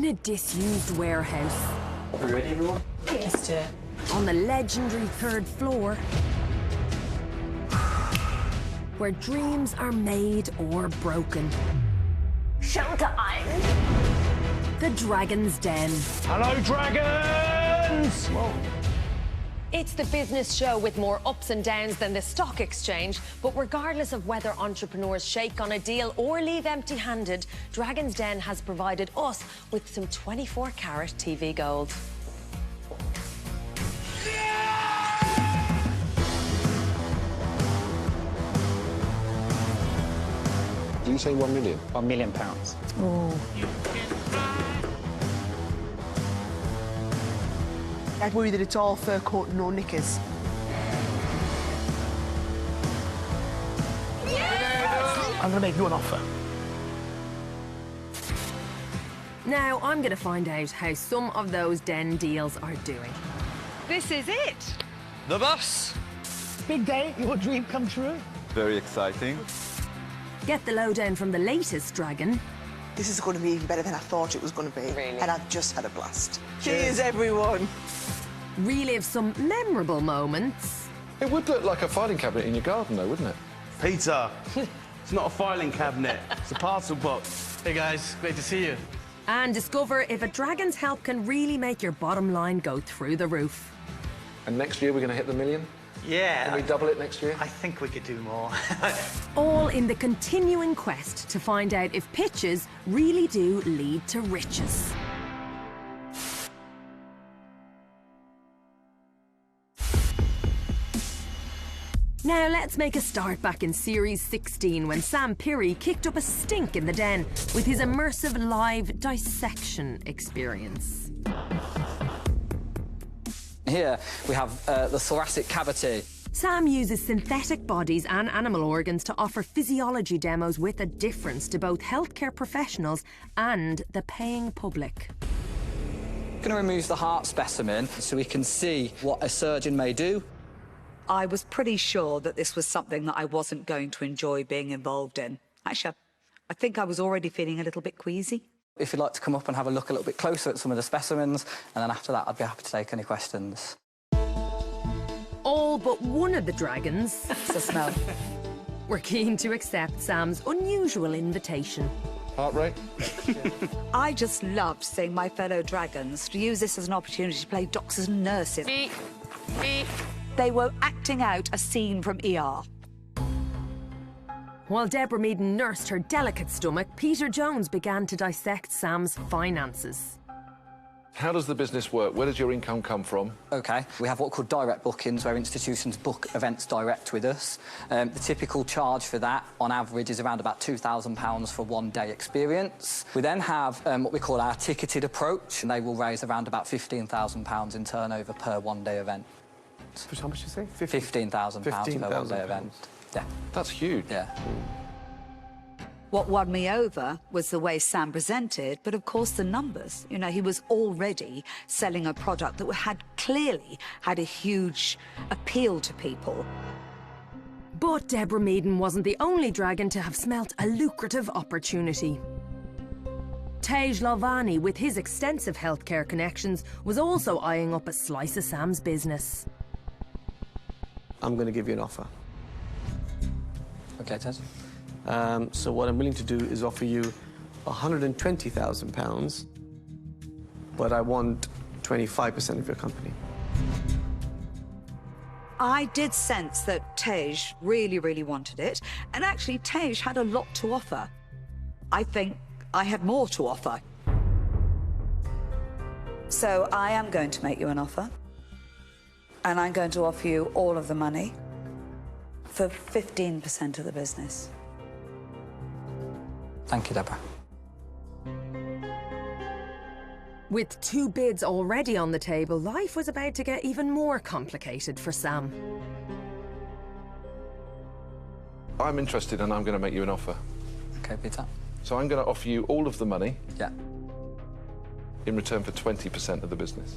a disused warehouse. Are we ready, everyone? Yes, dear. On the legendary 3rd floor, where dreams are made or broken. Schalke ein. The Dragon's Den. Hello, dragons! Whoa. It's the business show with more ups and downs than the stock exchange, but regardless of whether entrepreneurs shake on a deal or leave empty-handed, Dragon's Den has provided us with some 24-carat TV gold. Did you say 1 million? £1 million. Oh. I'd worry that it's all fur coat and no knickers. I'm going to make you an offer. Now, I'm going to find out how some of those den deals are doing. This is it. The bus. Big day, your dream come true. Very exciting. Get the lowdown from the latest dragon. This is going to be even better than I thought it was going to be. Really? And I've just had a blast. Cheers, everyone. Relive some memorable moments. It would look like a filing cabinet in your garden, though, wouldn't it? Peter, it's not a filing cabinet, it's a parcel box. Hey, guys, great to see you. And discover if a dragon's help can really make your bottom line go through the roof. And next year we're going to hit the million? Yeah. Can we double it next year? I think we could do more. All in the continuing quest to find out if pitches really do lead to riches. Now let's make a start back in Series 16 when Sam Pirrie kicked up a stink in the den with his immersive live dissection experience. Here we have the thoracic cavity. Sam uses synthetic bodies and animal organs to offer physiology demos with a difference to both healthcare professionals and the paying public. We're going to remove the heart specimen so we can see what a surgeon may do. I was pretty sure that this was something that I wasn't going to enjoy being involved in. Actually, I think I was already feeling a little bit queasy. If you'd like to come up and have a look a little bit closer at some of the specimens, and then after that, I'd be happy to take any questions. All but one of the dragons It's a smell. were keen to accept Sam's unusual invitation. Heart rate? I just loved seeing my fellow dragons to use this as an opportunity to play doctors and nurses. Beep. Beep. They were acting out a scene from ER. While Deborah Meaden nursed her delicate stomach, Peter Jones began to dissect Sam's finances. How does the business work? Where does your income come from? OK, we have what are called direct bookings, where institutions book events direct with us. The typical charge for that, on average, is around about £2,000 for 1 day experience. We then have what we call our ticketed approach, and they will raise around about £15,000 in turnover per 1 day event. How much did you say? £15,000 per 1 day event. Yeah. That's huge. Yeah. What won me over was the way Sam presented, but of course the numbers. You know, he was already selling a product that had clearly had a huge appeal to people. But Deborah Meaden wasn't the only dragon to have smelt a lucrative opportunity. Tej Lalvani, with his extensive healthcare connections, was also eyeing up a slice of Sam's business. I'm going to give you an offer. OK, Ted. So what I'm willing to do is offer you £120,000, but I want 25% of your company. I did sense that Tej really, really wanted it, and actually Tej had a lot to offer. I think I had more to offer. So I am going to make you an offer, and I'm going to offer you all of the money for 15% of the business. Thank you, Deborah. With 2 bids already on the table, life was about to get even more complicated for Sam. I'm interested and I'm going to make you an offer. OK, Peter. So I'm going to offer you all of the money Yeah. in return for 20% of the business.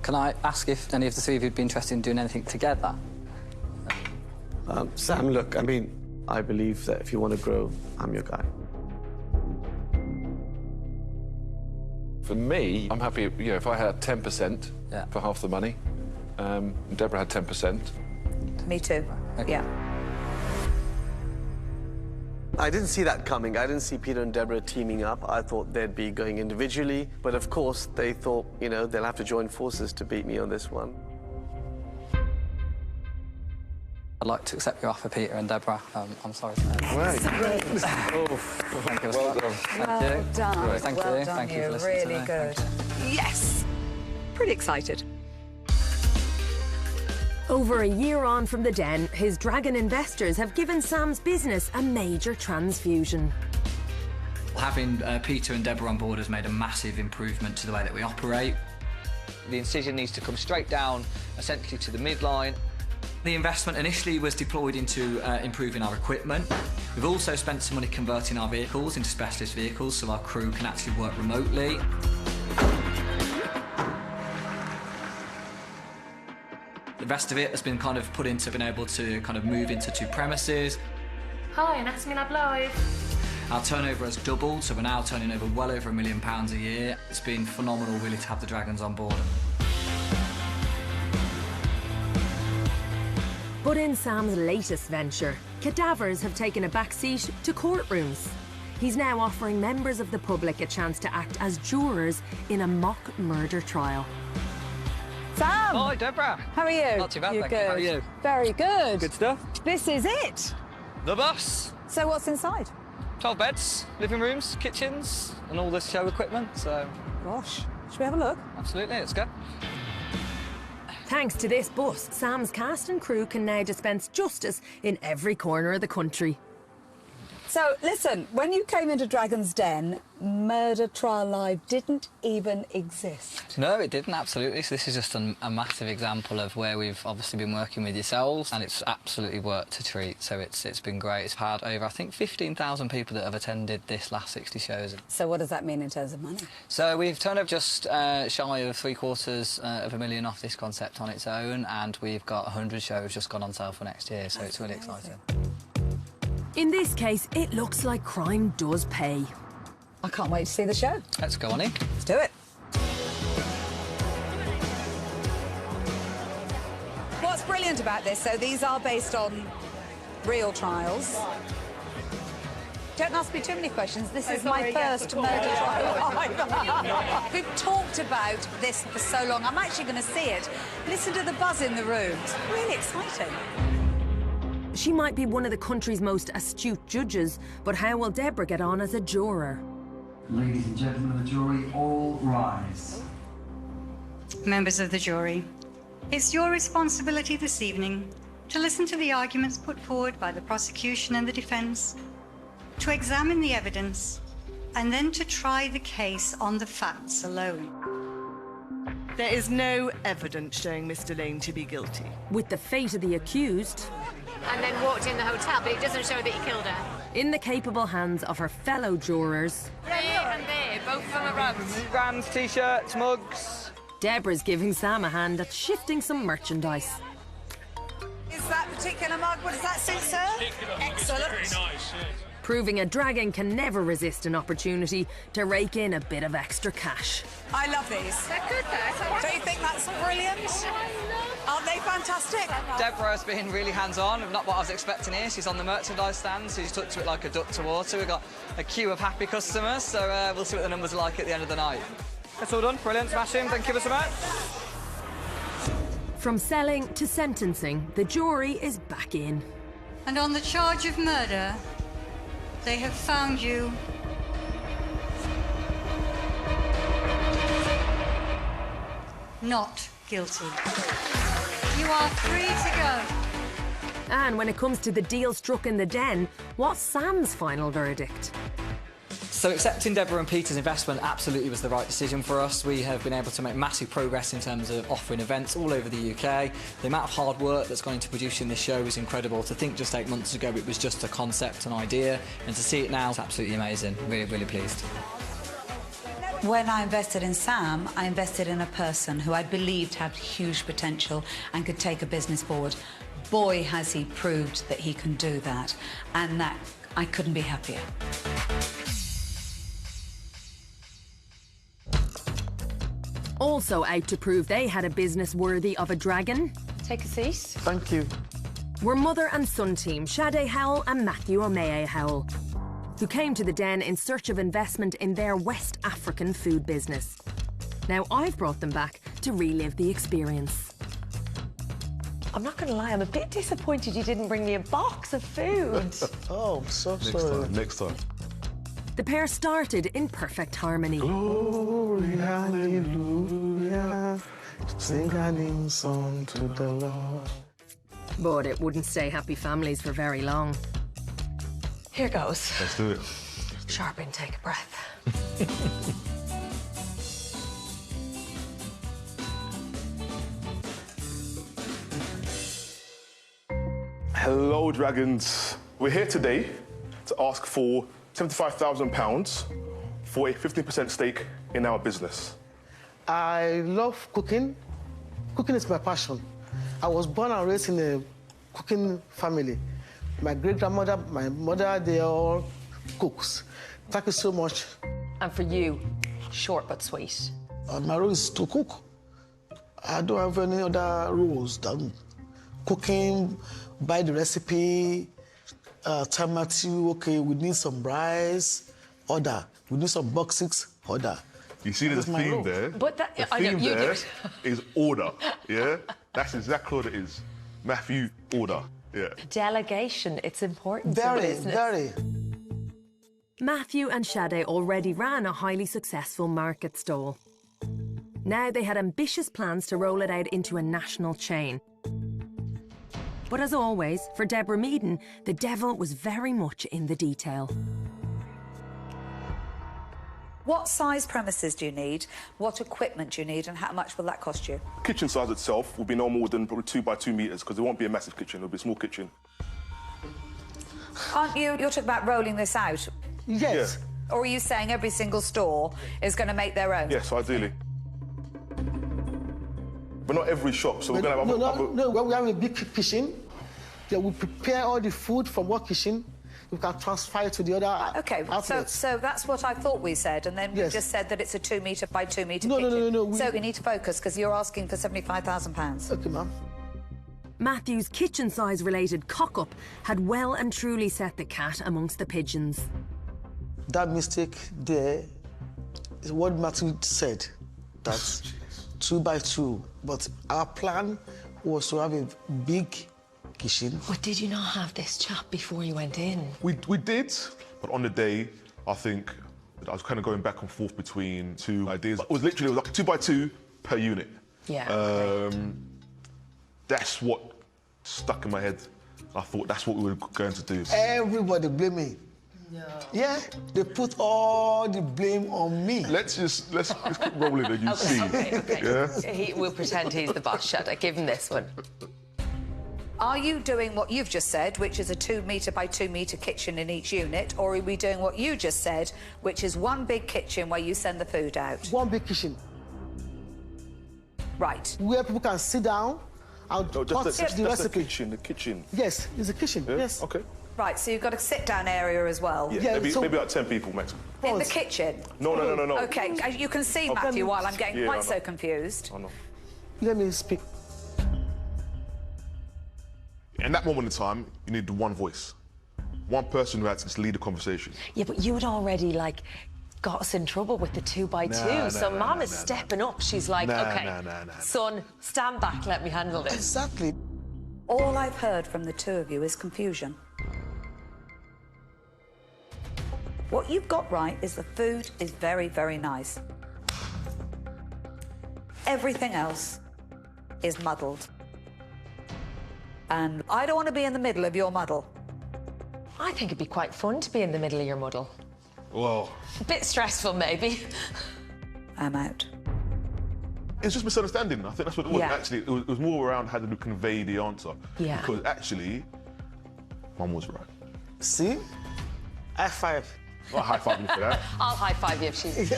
Can I ask if any of the three of you would be interested in doing anything together? Sam, look, I mean, I believe that if you want to grow, I'm your guy. For me, I'm happy, you know, if I had 10% for half the money, and Deborah had 10%. Me too. Okay. Yeah. I didn't see that coming. I didn't see Peter and Deborah teaming up. I thought they'd be going individually. But of course, they thought, you know, they'll have to join forces to beat me on this one. I'd like to accept your offer, Peter and Deborah. I'm sorry. Thank you. Well done. Thank well you. done. Thank you for You're listening to really me. good. Yes. Pretty excited. Over a year on from the den, his dragon investors have given Sam's business a major transfusion. Having Peter and Deborah on board has made a massive improvement to the way that we operate. The incision needs to come straight down, essentially to the midline. The investment initially was deployed into improving our equipment. We've also spent some money converting our vehicles into specialist vehicles so our crew can actually work remotely. The rest of it has been kind of put into being able to kind of move into 2 premises. Hi, Anatomy Lab Live. Our turnover has doubled, so we're now turning over well over £1 million a year. It's been phenomenal, really, to have the Dragons on board. But in Sam's latest venture, cadavers have taken a backseat to courtrooms. He's now offering members of the public a chance to act as jurors in a mock murder trial. Sam! Hi, Deborah. How are you? Not too bad, You're thank you. How are you? Very good. Good stuff. This is it. The bus. So what's inside? 12 beds, living rooms, kitchens, and all this show equipment, so... Gosh. Should we have a look? Absolutely, let's go. Thanks to this bus, Sam's cast and crew can now dispense justice in every corner of the country. So, listen, when you came into Dragon's Den, Murder Trial Live didn't even exist. No, it didn't, absolutely. So this is just a massive example of where we've obviously been working with yourselves, and it's absolutely worked a treat. So it's been great. It's had over, I think, 15,000 people that have attended this last 60 shows. So what does that mean in terms of money? So we've turned over just shy of $750,000 off this concept on its own, and we've got 100 shows just gone on sale for next year, so it's really exciting. In this case, it looks like crime does pay. I can't wait to see the show. Let's go on in. Let's do it. What's brilliant about this, so these are based on real trials. Don't ask me too many questions. This is my first murder trial. We've talked about this for so long. I'm actually going to see it. Listen to the buzz in the room. It's really exciting. She might be one of the country's most astute judges, but how will Deborah get on as a juror? Ladies and gentlemen of the jury, all rise. Members of the jury, it's your responsibility this evening to listen to the arguments put forward by the prosecution and the defence, to examine the evidence, and then to try the case on the facts alone. There is no evidence showing Mr. Lane to be guilty. With the fate of the accused... And then walked in the hotel, but it doesn't show that he killed her. in the capable hands of her fellow jurors... There and there, both of them are rubbed. Brands, T-shirts, mugs... Deborah's giving Sam a hand at shifting some merchandise. Is that particular mug, what does that say, sir? Excellent. Very nice, yeah. Proving a dragon can never resist an opportunity to rake in a bit of extra cash. I love these. They're good, though. Don't you think that's brilliant? Aren't they fantastic? Deborah's been really hands-on, not what I was expecting here. She's on the merchandise stand, so she's took to it like a duck to water. We've got a queue of happy customers, so we'll see what the numbers are like at the end of the night. That's all done. Brilliant, smashing. Thank you so much. From selling to sentencing, the jury is back in. And on the charge of murder, they have found you not guilty. You are free to go. And when it comes to the deal struck in the den, what's Sam's final verdict? So accepting Deborah and Peter's investment absolutely was the right decision for us. We have been able to make massive progress in terms of offering events all over the UK. The amount of hard work that's gone into producing this show is incredible. To think just 8 months ago it was just a concept, an idea, and to see it now is absolutely amazing. Really, really pleased. When I invested in Sam, I invested in a person who I believed had huge potential and could take a business forward. Boy, has he proved that he can do that, and that I couldn't be happier. Also out to prove they had a business worthy of a dragon Take a seat. Thank you. were mother and son team Sade Howell and Matthew Omeye Howell, who came to the den in search of investment in their West African food business. Now I've brought them back to relive the experience. I'm not going to lie, I'm a bit disappointed you didn't bring me a box of food. Oh, I'm so sorry. Next time. The pair started in perfect harmony. Glory, hallelujah. Sing a new song to the Lord. But it wouldn't stay happy families for very long. Here goes. Let's do it. Sharpen, take a breath. Hello, Dragons. We're here today to ask for £75,000 for a 15% stake in our business. I love cooking. Cooking is my passion. I was born and raised in a cooking family. My great-grandmother, my mother, they all cooks. Thank you so much. And for you, short but sweet. My role is to cook. I don't have any other roles than cooking, buy the recipe, tell Matthew, okay, we need some rice, order. We need some boxes, order. You see there's a theme there? But that, the I know, theme you there did. is order, yeah? That's exactly what it is. Matthew, order, yeah. Delegation, it's important to Very, business. very. Matthew and Sade already ran a highly successful market stall. Now they had ambitious plans to roll it out into a national chain. But as always, for Deborah Meaden, the devil was very much in the detail. What size premises do you need? What equipment do you need? And how much will that cost you? Kitchen size itself will be no more than probably 2 by 2 meters because it won't be a massive kitchen, it'll be a small kitchen. Aren't you? You're talking about rolling this out. Yes. Or are you saying every single store is going to make their own? Yes, ideally. But not every shop, so we're going to have No, when we have a big kitchen, yeah, we prepare all the food from one kitchen. We can transfer it to the other Okay, so that's what I thought we said, and then we just said that it's a 2 metre by 2 metre kitchen. No. So you need to focus, because you're asking for £75,000. Okay, ma'am. Matthew's kitchen-size related cock-up had well and truly set the cat amongst the pigeons. That mistake there is what Matthew said. That's 2 by 2. But our plan was to have a big kitchen. But did you not have this chat before you went in? We did, but on the day, I think I was kind of going back and forth between two ideas. It was literally like 2 by 2 per unit. Yeah. That's what stuck in my head. I thought that's what we were going to do. Everybody blame me. No. Yeah, they put all the blame on me. Let's keep rolling and you see. Okay. Yeah? We'll pretend he's the boss. Shut. Give him this one. Are you doing what you've just said, which is a 2 metre by 2 metre kitchen in each unit, or are we doing what you just said, which is one big kitchen where you send the food out? One big kitchen. Right. Where people can sit down and No, just the recipe. the kitchen. Yes, it's a kitchen, Yeah? yes. Okay. Right, so you've got a sit-down area as well? Yeah, maybe about 10 people maximum. In the kitchen? No. OK, as you can see, Matthew, while I'm getting quite so confused. I know. Let me speak. In that moment in time, you need one voice. One person who had to lead the conversation. Yeah, but you had already, got us in trouble with the 2 by 2. So Mum is stepping up. She's like, OK, son, stand back, let me handle this. Exactly. All I've heard from the two of you is confusion. What you've got right is the food is very, very nice. Everything else is muddled. And I don't want to be in the middle of your muddle. I think it'd be quite fun to be in the middle of your muddle. Well... A bit stressful, maybe. I'm out. It's just misunderstanding. I think that's what it was. Yeah. Actually, it was more around how to convey the answer. Yeah. Because actually, Mum was right. See? High five. I'll high five you for that. I'll high five you if she's...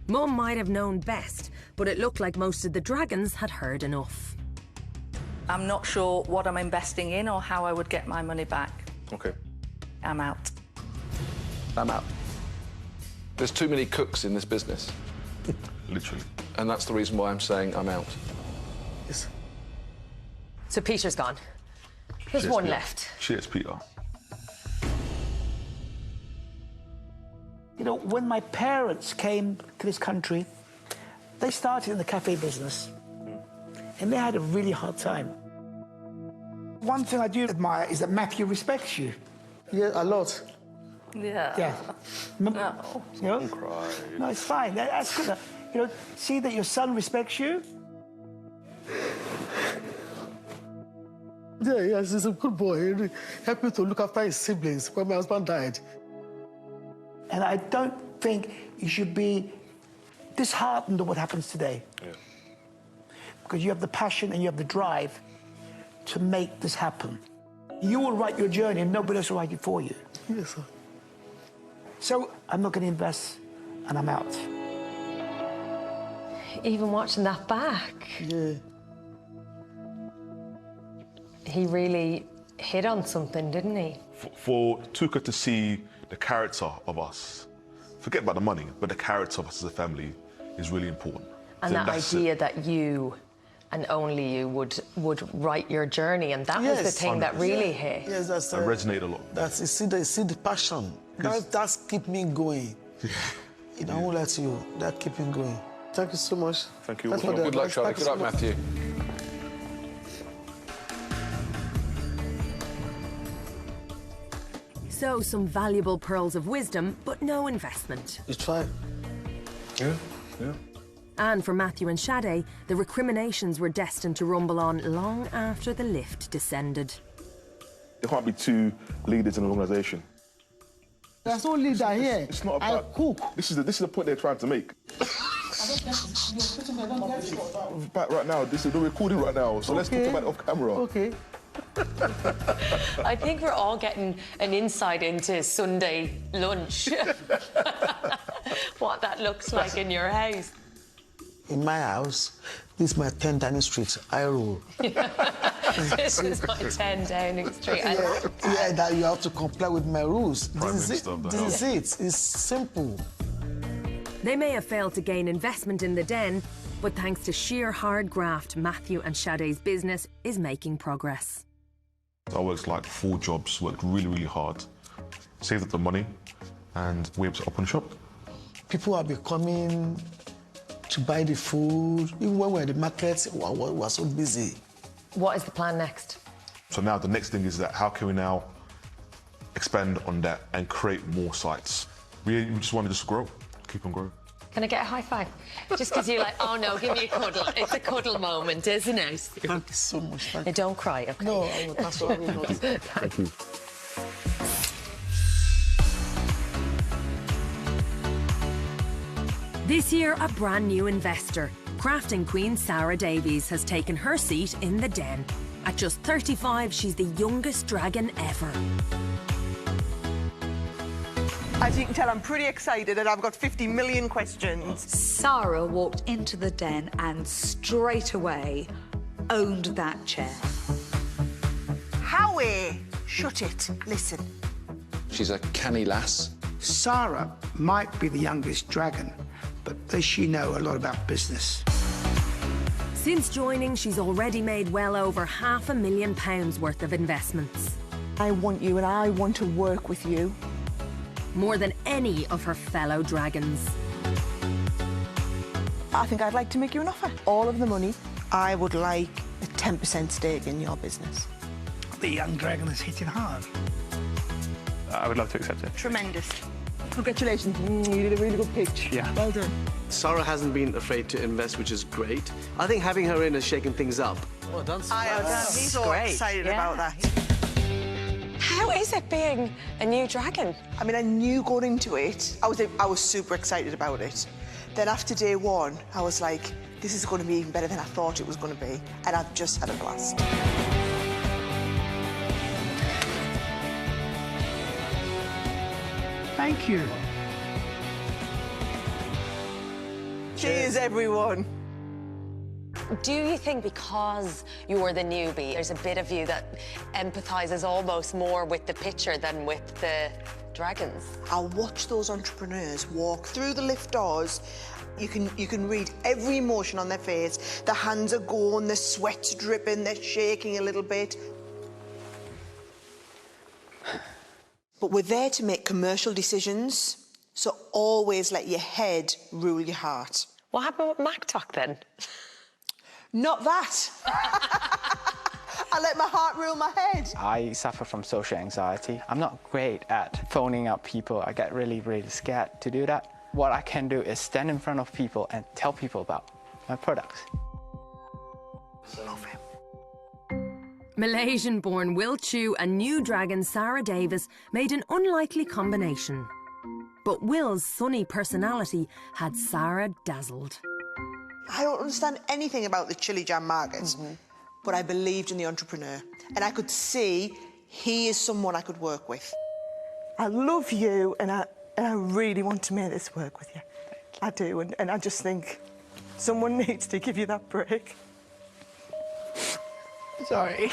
Mum might have known best, but it looked like most of the dragons had heard enough. I'm not sure what I'm investing in or how I would get my money back. OK. I'm out. I'm out. There's too many cooks in this business. Literally. And that's the reason why I'm saying I'm out. Yes. So Peter's gone. There's Cheers, one Peter. left. Cheers, Peter. You know, when my parents came to this country, they started in the cafe business, and they had a really hard time. One thing I do admire is that Matthew respects you. Yeah, a lot. Yeah. Yeah. No. You know? No, it's fine. That's good. You know, see that your son respects you. Yeah, yes, he's a good boy. He helped me to look after his siblings when my husband died. And I don't think you should be disheartened at what happens today. Yeah. Because you have the passion and you have the drive to make this happen. You will write your journey and nobody else will write it for you. Yes, sir. So I'm not going to invest and I'm out. Even watching that back. Yeah. He really hit on something, didn't he? For Touker to see the character of us, forget about the money, but the character of us as a family is really important. And Then that that's idea it. that you and only you would write your journey, and that was the Yes. thing that really hit. Yes, that's That resonated a lot. That's you see the passion. That's keep me going. You know, I won't let you. That keep me going. Thank you so much. Thank you. Thanks for the Good luck, advice. Charlie. Thank you Good luck, so much. Matthew. So, some valuable pearls of wisdom, but no investment. You try. Yeah, yeah. And for Matthew and Sade, the recriminations were destined to rumble on long after the lift descended. There can't be two leaders in an organisation. There's no leader here. It's not I about cook. This is the point they're trying to make. Back right now. This is the recording right now. So let's talk about it off camera. Okay. I think we're all getting an insight into Sunday lunch. What that looks like in your house. In my house, this is my 10 Downing Street. I roll. This is my 10 Downing Street. Yeah, that you have to comply with my rules. Prime This is Minister it. of the This house. is it. It's simple. They may have failed to gain investment in the den, but thanks to sheer hard graft, Matthew and Sade's business is making progress. I worked like 4 jobs, worked really, really hard, saved up the money, and we were able to open a shop. People have been coming to buy the food. Even when we're in the market, we were so busy. What is the plan next? So now the next thing is that how can we now expand on that and create more sites? We just want to just grow, keep on growing. Can I get a high five? Just because you're like, oh no, give me a cuddle. It's a cuddle moment, isn't it? Thank you so much. Thank Hey, don't cry, okay? No, that's what I will not. Thank you. This year, a brand new investor, crafting queen Sarah Davies, has taken her seat in the den. At just 35, she's the youngest dragon ever. As you can tell, I'm pretty excited and I've got 50 million questions. Sarah walked into the den and straight away owned that chair. Howie, shut it. Listen. She's a canny lass. Sarah might be the youngest dragon, but does she know a lot about business? Since joining, she's already made well over £500,000 worth of investments. I want you and I want to work with you. More than any of her fellow dragons. I think I'd like to make you an offer. All of the money. I would like a 10% stake in your business. The young dragon is hitting hard. I would love to accept it. Tremendous. Congratulations. You did a really good pitch. Yeah. Well done. Sarah hasn't been afraid to invest, which is great. I think having her in has shaken things up. Well done, He's so excited about that. How is it being a new dragon? I mean, I knew going into it, I was super excited about it. Then after day one, I was like, this is going to be even better than I thought it was going to be. And I've just had a blast. Thank you. Cheers, everyone. Do you think because you're the newbie, there's a bit of you that empathises almost more with the picture than with dragons. I watch those entrepreneurs walk through the lift doors. You can read every emotion on their face. Their hands are going, their sweat's dripping, they're shaking a little bit. But we're there to make commercial decisions, so always let your head rule your heart. What happened with MacTalk then? Not that. I let my heart rule my head. I suffer from social anxiety. I'm not great at phoning up people. I get really, really scared to do that. What I can do is stand in front of people and tell people about my products. Malaysian-born Will Chu and new dragon Sarah Davis made an unlikely combination. But Will's sunny personality had Sarah dazzled. I don't understand anything about the chili jam market, but I believed in the entrepreneur, and I could see he is someone I could work with. I love you, and I really want to make this work with you. I do, and I just think someone needs to give you that break. Sorry.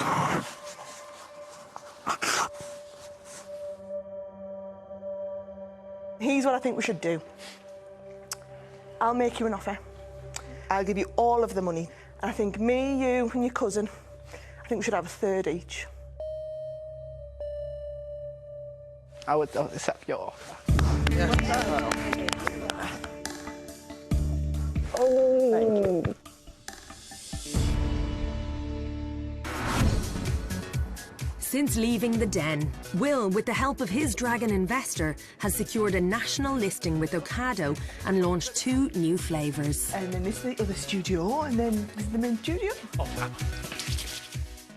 Here's what I think we should do. I'll make you an offer. I'll give you all of the money. And I think me, you and your cousin, I think we should have a third each. I would accept your offer. Oh. Thank you. Since leaving the den, Will, with the help of his dragon investor, has secured a national listing with Ocado and launched 2 new flavours. And then this is the other studio, and then this is the main studio.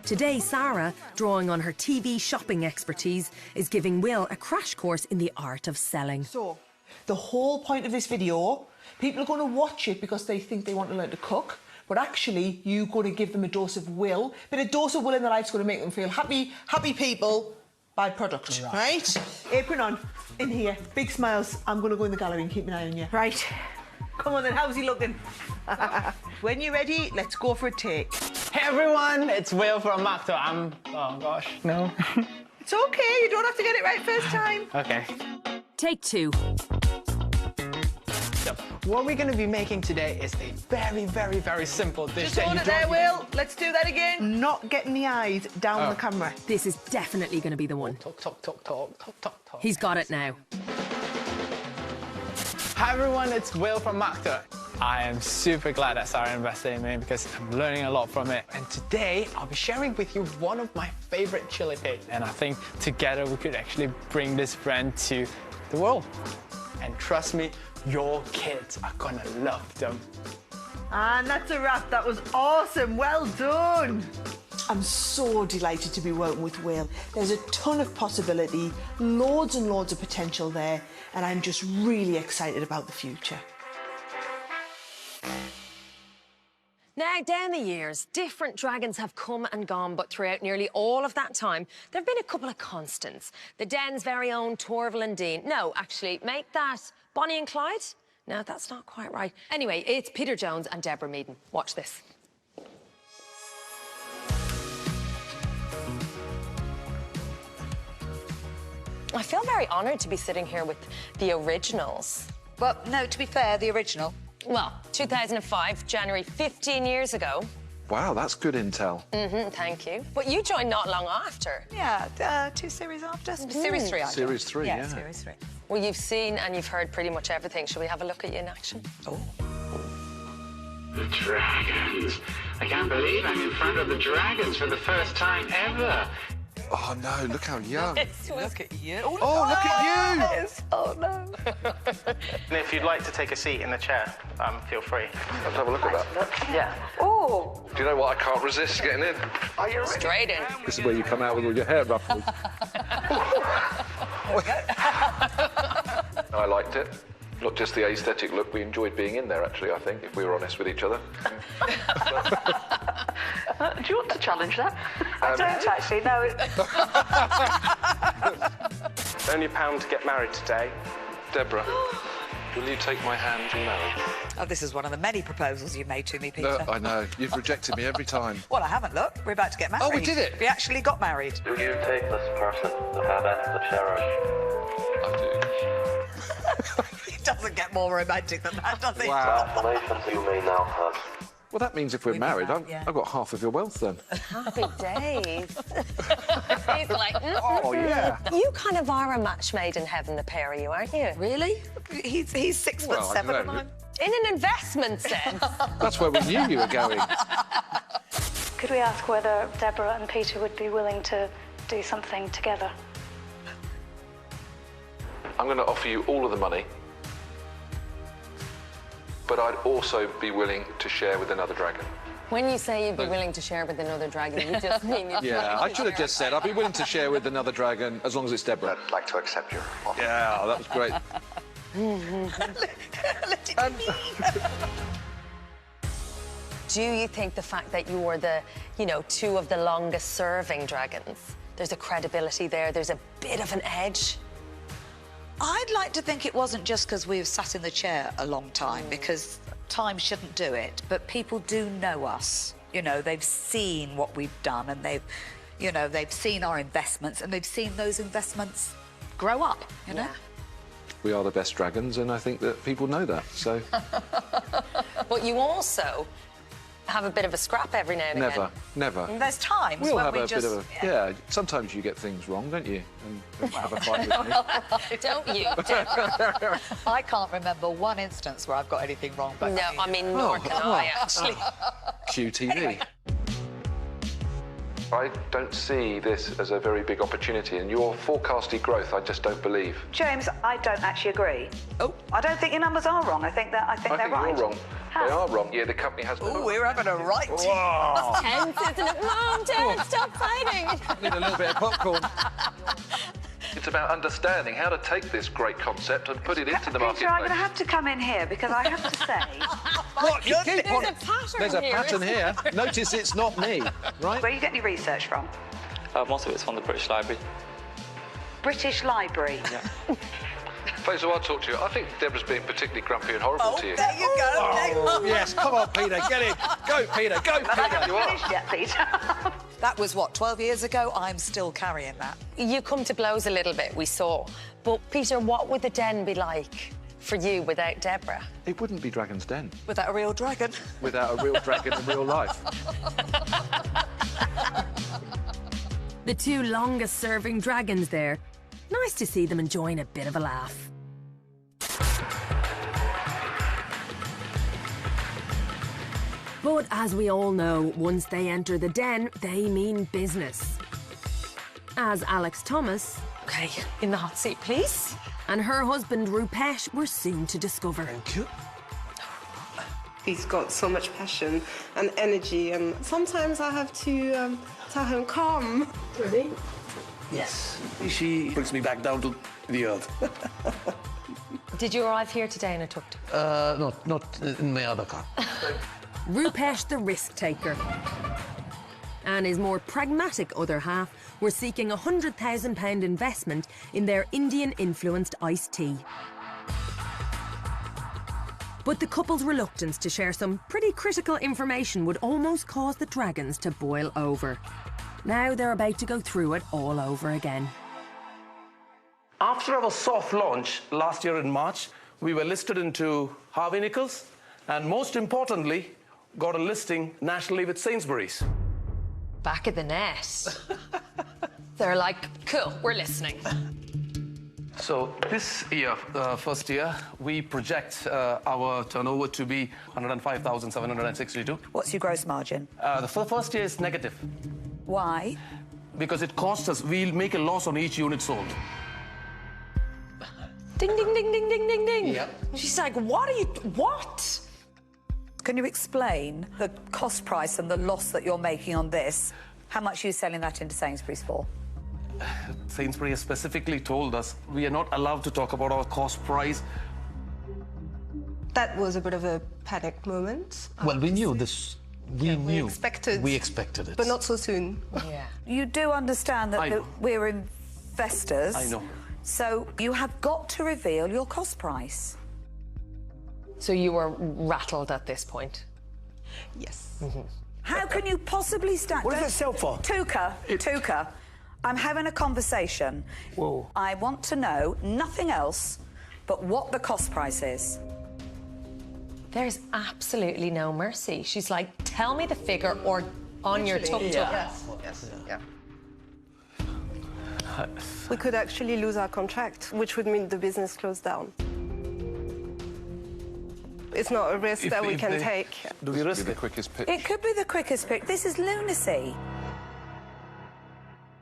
Today, Sarah, drawing on her TV shopping expertise, is giving Will a crash course in the art of selling. So, the whole point of this video, people are going to watch it because they think they want to learn to cook. But actually, you're going to give them a dose of will. But a dose of will in their life's going to make them feel happy people, buy product, right? Apron on, in here, big smiles. I'm going to go in the gallery and keep an eye on you. Right. Come on then, how's he looking? When you're ready, let's go for a take. Hey everyone, it's Will from MacTalk. Oh gosh, no. It's okay, you don't have to get it right first time. Okay. Take 2. So, what we're going to be making today is a very, very, very simple dish. Just hold it there, Will. Let's do that again. Not getting the eyes down the camera. This is definitely going to be the one. Talk. He's got it now. Hi everyone, it's Will from MacTalk. I am super glad that Sarah invested in me because I'm learning a lot from it. And today, I'll be sharing with you one of my favorite chili paste. And I think together we could actually bring this brand to the world. And trust me, your kids are gonna love them. And that's a wrap. That was awesome. Well done. I'm so delighted to be working with Will. There's a ton of possibility, loads and loads of potential there, and I'm just really excited about the future. Now, down the years, different dragons have come and gone, but throughout nearly all of that time, there have been a couple of constants. The den's very own Torval and Dean. No, actually, make that Bonnie and Clyde? No, that's not quite right. Anyway, it's Peter Jones and Deborah Meaden. Watch this. I feel very honoured to be sitting here with the originals. Well, no, to be fair, the original. Well, 2005, January, 15 years ago. Wow, that's good intel. Thank you. But you joined not long after. Yeah, 2 series after. Series 3, I joined. Series 3, yeah. Series 3. Well, you've seen and you've heard pretty much everything. Shall we have a look at you in action? Oh. The dragons. I can't believe I'm in front of the dragons for the first time ever. Oh no, look how young. Look at you. Oh, look at you! Yes. Oh no. And if you'd like to take a seat in the chair, feel free. Let's have a look at that. Yeah. Oh. Do you know what? I can't resist getting in. Are you ready? Straight in. This is where you come out with all your hair ruffled. I liked it. Not just the aesthetic look, we enjoyed being in there, actually, I think, if we were honest with each other. Do you want to challenge that? I don't actually, no. Only £1 to get married today. Deborah, will you take my hand in marriage? Oh, this is one of the many proposals you've made to me, Peter. No, I know. You've rejected me every time. Well, I haven't, look. We're about to get married. Oh, we did it? We actually got married. Do you take this person to heaven to cherish? I do. It doesn't get more romantic than that, does it? Wow. Congratulations, you may now have. Well, that means if we're married, I've got half of your wealth then. Happy days. He's like, Oh, yeah. You kind of are a match made in heaven, the pair of you, aren't you? Really? He's 6'7" and I'm... In an investment sense. That's where we knew you were going. Could we ask whether Deborah and Peter would be willing to do something together? I'm going to offer you all of the money, but I'd also be willing to share with another dragon. When you say you'd be willing to share with another dragon, you just mean you'd Yeah, I should have just said I'd be willing to share with another dragon as long as it's Deborah. I'd like to accept your offer. Yeah, that was great. Do you think the fact that you're the, you know, two of the longest serving dragons, there's a credibility there, there's a bit of an edge? I'd like to think it wasn't just because we've sat in the chair a long time, because time shouldn't do it, but people do know us. You know, they've seen what we've done and they've, you know, they've seen our investments and they've seen those investments grow up, you know? We are the best dragons, and I think that people know that, so... But you also have a bit of a scrap every now and again. Never. There's times We'll when have we a just... bit of a... Yeah, sometimes you get things wrong, don't you? And have a fight with me. Don't you, Deborah? I can't remember one instance where I've got anything wrong. But no, I mean, nor can I, actually. QTV. Anyway. I don't see this as a very big opportunity, and your forecasted growth, I just don't believe. James, I don't actually agree. Oh, I don't think your numbers are wrong. I think they're right. You're wrong. They are wrong. Yeah, the company has... Oh, we're having a right. That's tense, isn't it? Mom, Dad, stop fighting. Need a little bit of popcorn. It's about understanding how to take this great concept and put it into the marketplace. Peter, I'm going to have to come in here because I have to say... What? You keep on... There's a pattern here. Notice it's not me, right? Where you get your research from? Most of it's from the British Library. British Library? Yeah. Faisal, I'll talk to you. I think Deborah's being particularly grumpy and horrible to you. There you go. Oh, yes, come on, Peter, get in. Go, Peter, go, Peter. I haven't finished yet, Peter. That was, what, 12 years ago? I'm still carrying that. You come to blows a little bit, we saw. But, Peter, what would the den be like for you without Deborah? It wouldn't be Dragon's Den. Without a real dragon? Without a real dragon in real life. The two longest-serving dragons there. Nice to see them enjoying a bit of a laugh. But as we all know, once they enter the den, they mean business. As Alex Thomas... OK, in the hot seat, please. And her husband, Rupesh, were soon to discover. Thank you. He's got so much passion and energy, and sometimes I have to tell him, come. Ready? Yes. She brings me back down to the earth. Did you arrive here today in a tuk-tuk? Not in my other car. Rupesh, the risk-taker. And his more pragmatic other half were seeking a £100,000 investment in their Indian-influenced iced tea. But the couple's reluctance to share some pretty critical information would almost cause the dragons to boil over. Now they're about to go through it all over again. After our soft launch last year in March, we were listed into Harvey Nichols, and most importantly, got a listing nationally with Sainsbury's. Back of the net. They're like, cool, we're listening. So this year, first year, we project our turnover to be 105,762. What's your gross margin? The first year is negative. Why? Because it costs us, we'll make a loss on each unit sold. Ding, ding, ding, ding, ding, ding, ding. Yep. She's like, what? Can you explain the cost price and the loss that you're making on this? How much are you selling that into Sainsbury's for? Sainsbury's has specifically told us we are not allowed to talk about our cost price. That was a bit of a panic moment. Well, we knew this. We knew. We expected it. But not so soon. Yeah. You do understand that we're investors. I know. So you have got to reveal your cost price. So you were rattled at this point? Yes. How can you possibly stand... What does it sell for? Touker, I'm having a conversation. Whoa. I want to know nothing else but what the cost price is. There's absolutely no mercy. She's like, tell me the figure or on your tuk-tuk. Yes. Yeah. We could actually lose our contract, which would mean the business closed down. It's not a risk that we can take. Do we risk the quickest pitch? It could be the quickest pick. This is lunacy.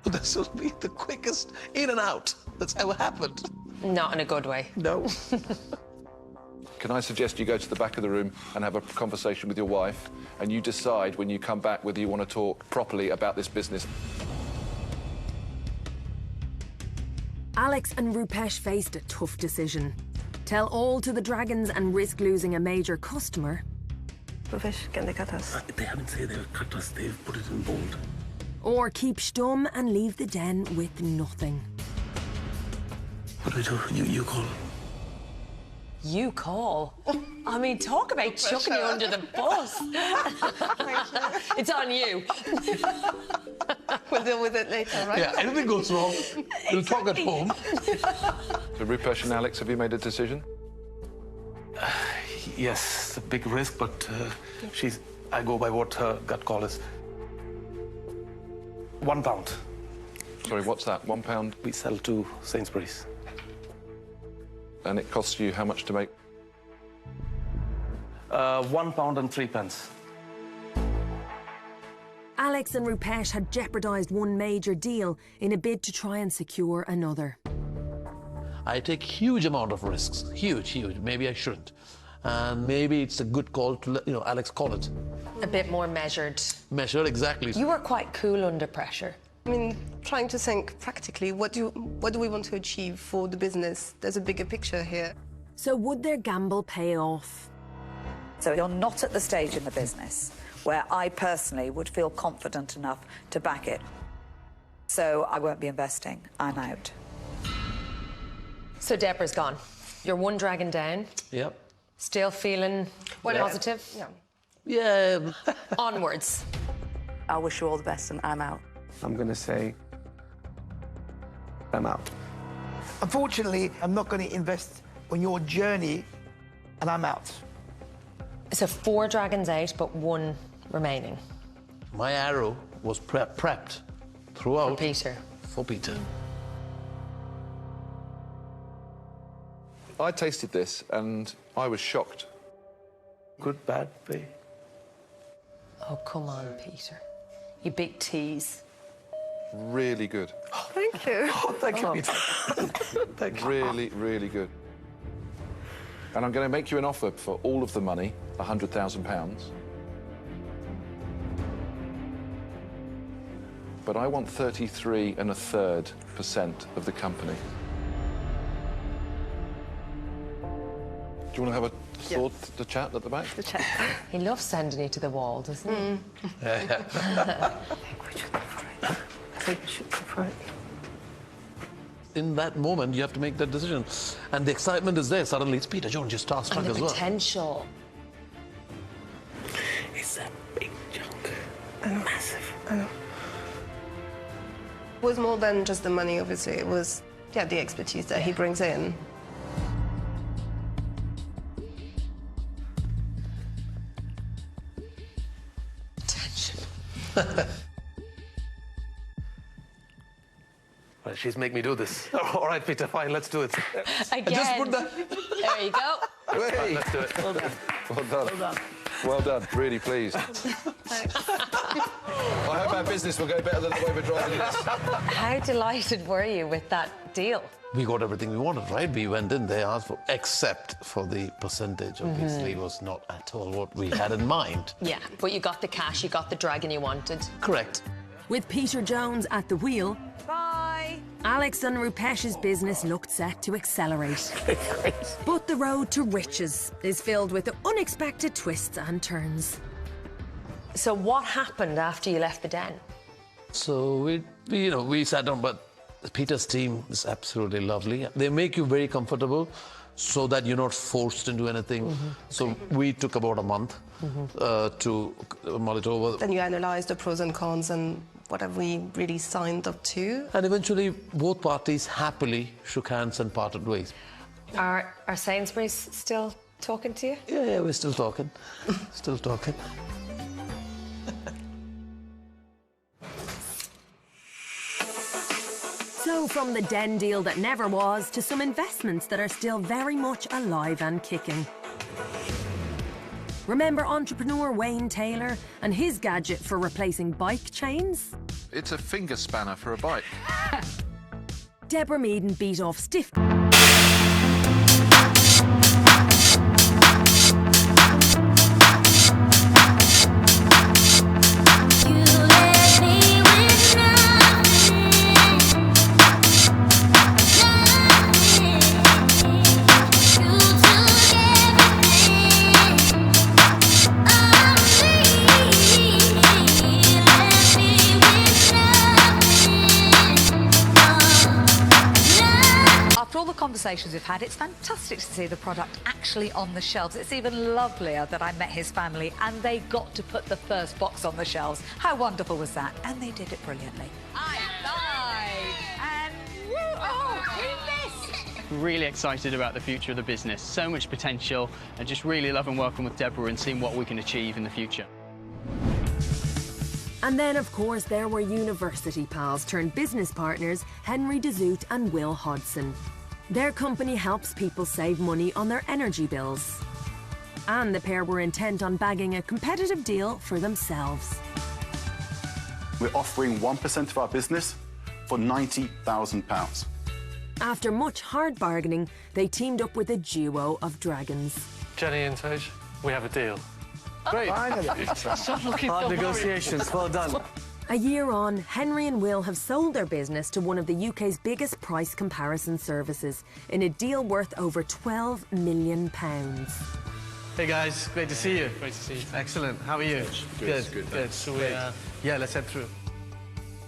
This will be the quickest in and out that's ever happened. Not in a good way. No. Can I suggest you go to the back of the room and have a conversation with your wife, and you decide when you come back whether you want to talk properly about this business? Alex and Rupesh faced a tough decision. Tell all to the dragons and risk losing a major customer. Rupesh, can they cut us? They haven't said they'll cut us, they've put it in bold. Or keep stum and leave the den with nothing. What do we do? You call. You call? I mean, talk about chucking you under the bus. It's on you. We'll deal with it later, right? Yeah, anything goes wrong, we'll talk at home. So Rupesh and Alex, have you made a decision? Yes, it's a big risk, but I go by what her gut call is. £1. Sorry, what's that? £1? We sell to Sainsbury's. And it costs you how much to make? £1 and 3 pence. Alex and Rupesh had jeopardised one major deal in a bid to try and secure another. I take huge amount of risks, huge. Maybe I shouldn't. And maybe it's a good call to let, Alex call it. A bit more measured. Measured, exactly. You were quite cool under pressure. I mean, trying to think practically, what do we want to achieve for the business? There's a bigger picture here. So would their gamble pay off? So you're not at the stage in the business where I personally would feel confident enough to back it. So I won't be investing. I'm out. So Deborah's gone. You're one dragon down. Yep. Still feeling positive? Yeah. Yeah. Onwards. I wish you all the best and I'm out. I'm going to say I'm out. Unfortunately, I'm not going to invest on your journey, and I'm out. So 4 dragons out, but 1 remaining. My arrow was prepped throughout. For Peter. I tasted this and I was shocked. Good, bad, B. Oh, come on, Peter. You big tease. Really good. Thank you. Oh, thank you, Peter. Thank you. Really, really good. And I'm going to make you an offer for all of the money, £100,000. But I want 33 1/3% of the company. Do you want to have a thought, the chat at the back? The chat. He loves sending you to the wall, doesn't he? I think we should go for it. In that moment, you have to make that decision. And the excitement is there. Suddenly, it's Peter Jones, just starstruck And as the well. potential. It's a big chunk. And massive. I know. It was more than just the money, obviously. It was, the expertise that he brings in. Tension. Well, she's making me do this. All right, Peter, fine, let's do it. Again. Just put that... There you go. Hey. Let's do it. Well done. Well done. Well done. Well done. Really pleased. I hope our business will go better than the way we're driving this. How delighted were you with that deal? We got everything we wanted, right? We went in, they asked for, except for the percentage, obviously, was not at all what we had in mind. Yeah, but you got the cash, you got the dragon you wanted. Correct. With Peter Jones at the wheel, Bye. Alex and Rupesh's business looked set to accelerate. But the road to riches is filled with unexpected twists and turns. So what happened after you left the den? So we sat down, but Peter's team is absolutely lovely. They make you very comfortable. so that you're not forced into anything. So we took about a month to mull it over. Then you analyse the pros and cons and what have we really signed up to. And eventually both parties happily shook hands and parted ways. Are Sainsbury's still talking to you? Yeah, we're still talking. Still talking. So from the den deal that never was to some investments that are still very much alive and kicking. Remember entrepreneur Wayne Taylor and his gadget for replacing bike chains? It's a finger spanner for a bike. Deborah Meaden beat off stiff... After all the conversations we've had, it's fantastic to see the product actually on the shelves. It's even lovelier that I met his family and they got to put the first box on the shelves. How wonderful was that? And they did it brilliantly. Really excited about the future of the business. So much potential, and just really love and welcome with Deborah and seeing what we can achieve in the future. And then, of course, there were university pals turned business partners Henry DeZoot and Will Hodson. Their company helps people save money on their energy bills. And the pair were intent on bagging a competitive deal for themselves. We're offering 1% of our business for £90,000. After much hard bargaining, they teamed up with a duo of dragons. Jenny and Tej, we have a deal. Great. Finally. Hard negotiations, well done. A year on, Henry and Will have sold their business to one of the UK's biggest price comparison services in a deal worth over £12 million. Hey guys, great to see you. Great to see you. Excellent. How are you? Good. So yeah, let's head through.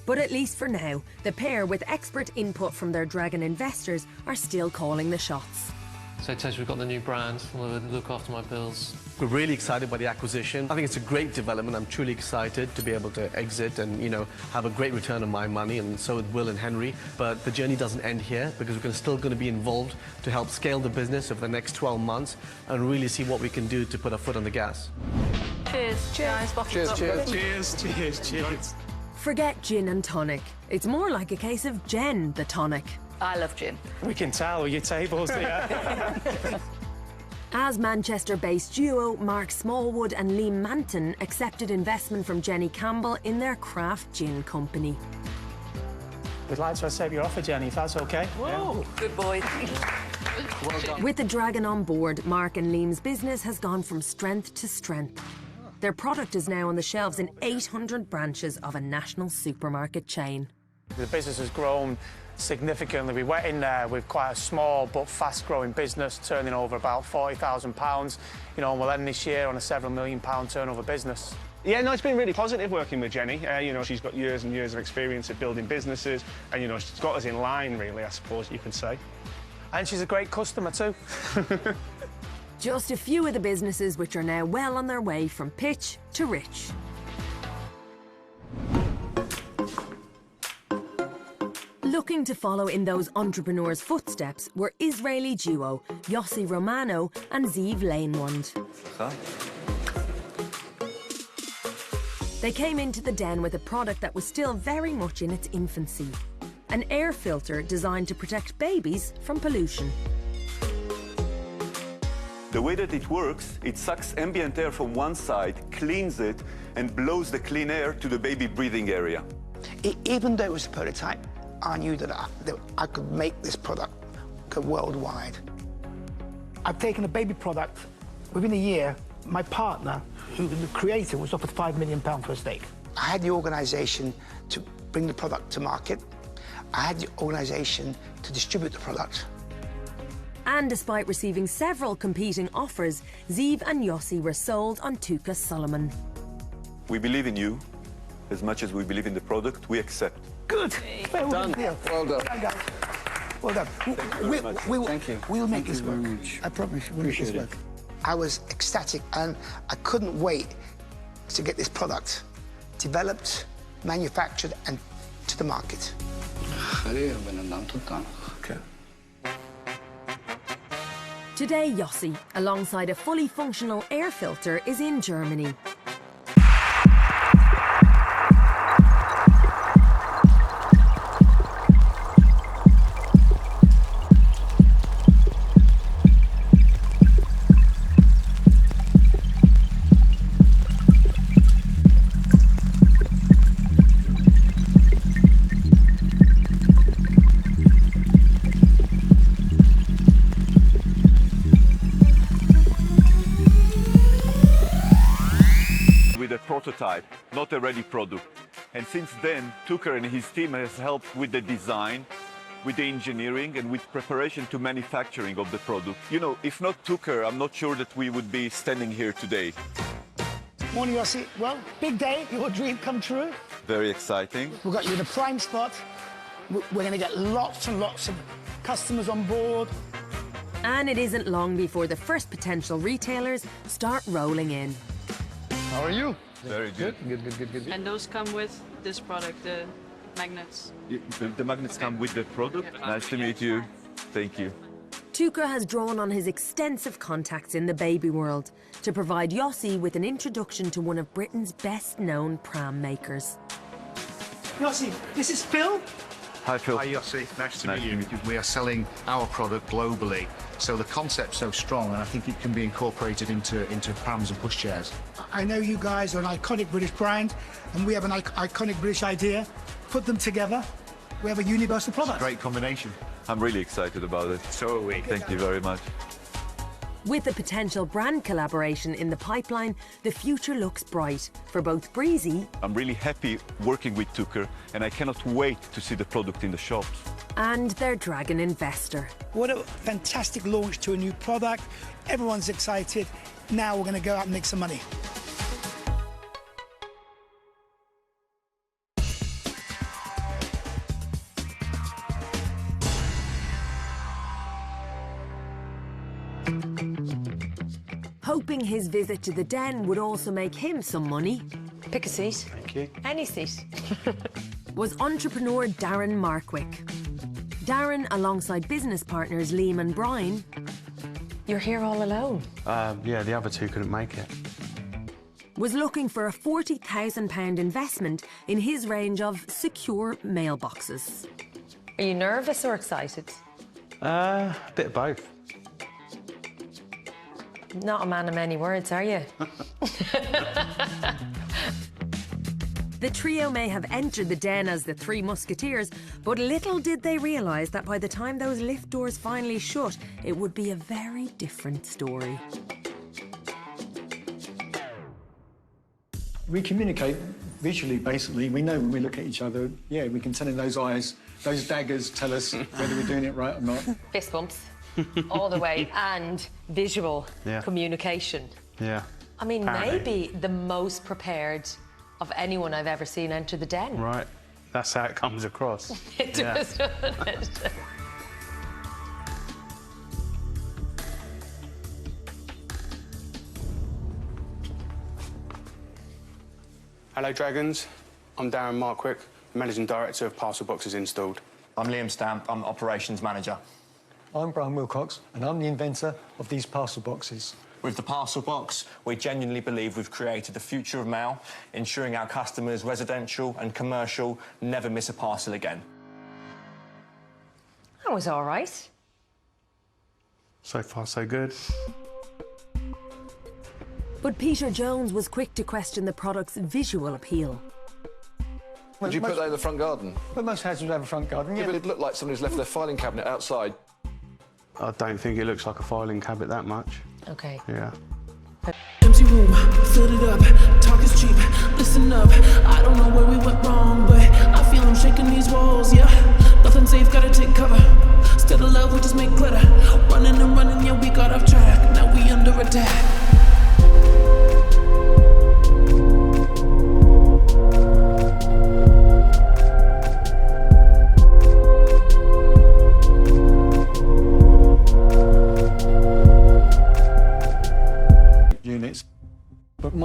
But at least for now, the pair, with expert input from their dragon investors, are still calling the shots. So, Tej, we've got the new brand. I'll look after my bills. We're really excited by the acquisition. I think it's a great development. I'm truly excited to be able to exit and, you know, have a great return on my money, and so with Will and Henry. But the journey doesn't end here, because we're still going to be involved to help scale the business over the next 12 months and really see what we can do to put our foot on the gas. Cheers. Cheers. Cheers. Forget gin and tonic. It's more like a case of Jen the tonic. I love gin. We can tell your tables here. As Manchester-based duo Mark Smallwood and Lee Manton accepted investment from Jenny Campbell in their craft gin company. We'd like to accept your offer, Jenny, if that's OK. Whoa, good boy. Well done. With the dragon on board, Mark and Liam's business has gone from strength to strength. Their product is now on the shelves in 800 branches of a national supermarket chain. The business has grown significantly. We went in there with quite a small but fast-growing business, turning over about £40,000, you know, and we'll end this year on a £7 million turnover business. Yeah, no, it's been really positive working with Jenny. You know, she's got years and years of experience at building businesses, and, you know, she's got us in line, really, I suppose you could say. And she's a great customer, too. Just a few of the businesses which are now well on their way from pitch to rich. Looking to follow in those entrepreneurs' footsteps were Israeli duo Yossi Romano and Ziv Leinwand. They came into the den with a product that was still very much in its infancy. An air filter designed to protect babies from pollution. The way that it works, it sucks ambient air from one side, cleans it, and blows the clean air to the baby breathing area. Even though it was a prototype, I knew that I could make this product go worldwide. I've taken a baby product. Within a year, my partner, who was the creator, was offered £5 million for a stake. I had the organisation to bring the product to market. I had the organisation to distribute the product. And despite receiving several competing offers, Ziv and Yossi were sold on Touker Solomon. We believe in you as much as we believe in the product. We accept. Good. Well done. Well done. Well done. Thank you. We'll make this work. I promise you, we'll make this work. I was ecstatic, and I couldn't wait to get this product developed, manufactured, and to the market. Okay. Today, Yossi, alongside a fully functional air filter, is in Germany. Prototype, not a ready product. And since then, Touker and his team has helped with the design, with the engineering, and with preparation to manufacturing of the product. You know, if not Touker, I'm not sure that we would be standing here today. Morning, Yossi. Well, big day, your dream come true. Very exciting. We've got you in a prime spot. We're going to get lots and lots of customers on board. And it isn't long before the first potential retailers start rolling in. How are you? Very good. Good. And those come with this product, the magnets. The magnets come with the product. Nice to meet you. Thank you. Touker has drawn on his extensive contacts in the baby world to provide Yossi with an introduction to one of Britain's best-known pram makers. Yossi, this is Phil. Hi, Phil. Hi, Yossi. Nice to meet you. We are selling our product globally, so the concept's so strong, and I think it can be incorporated into prams and pushchairs. I know you guys are an iconic British brand, and we have an iconic British idea. Put them together, we have a universal product. Great combination. I'm really excited about it. So are we. Thank you very much. With a potential brand collaboration in the pipeline, the future looks bright for both Breezy. I'm really happy working with Touker, and I cannot wait to see the product in the shops. And their dragon investor. What a fantastic launch to a new product. Everyone's excited. Now we're going to go out and make some money. Hoping his visit to the den would also make him some money. Pick a seat. Thank you. Any seat. Was entrepreneur Darren Markwick. Darren, alongside business partners Liam and Brian. You're here all alone. Yeah, the other two couldn't make it. Was looking for a £40,000 investment in his range of secure mailboxes. Are you nervous or excited? A bit of both. Not a man of many words, are you? The trio may have entered the den as the Three Musketeers, but little did they realise that by the time those lift doors finally shut, it would be a very different story. We communicate visually, basically. We know when we look at each other. Yeah, we can tell in those eyes, those daggers tell us whether we're doing it right or not. Fist bumps. All the way. And visual communication. Yeah. I mean, Apparently. maybe the most prepared of anyone I've ever seen enter the den. Right. That's how it comes across. It does, doesn't it? Hello, Dragons. I'm Darren Markwick, Managing Director of Parcel Boxes Installed. I'm Liam Stamp. I'm Operations Manager. I'm Brian Wilcox, and I'm the inventor of these parcel boxes. With the parcel box, we genuinely believe we've created the future of mail, ensuring our customers, residential and commercial, never miss a parcel again. That was all right. So far, so good. But Peter Jones was quick to question the product's visual appeal. Would you put that in the front garden? But most houses would have a front garden, Yeah, but it looked like somebody's left their filing cabinet outside. I don't think it looks like a filing cabinet that much. OK. Yeah. Empty room, fill it up, talk is cheap, listen up. I don't know where we went wrong, but I feel I'm shaking these walls, yeah. Nothing safe, gotta take cover. Instead of love, we just make glitter. Running and running, yeah, we got off track. Now we under attack.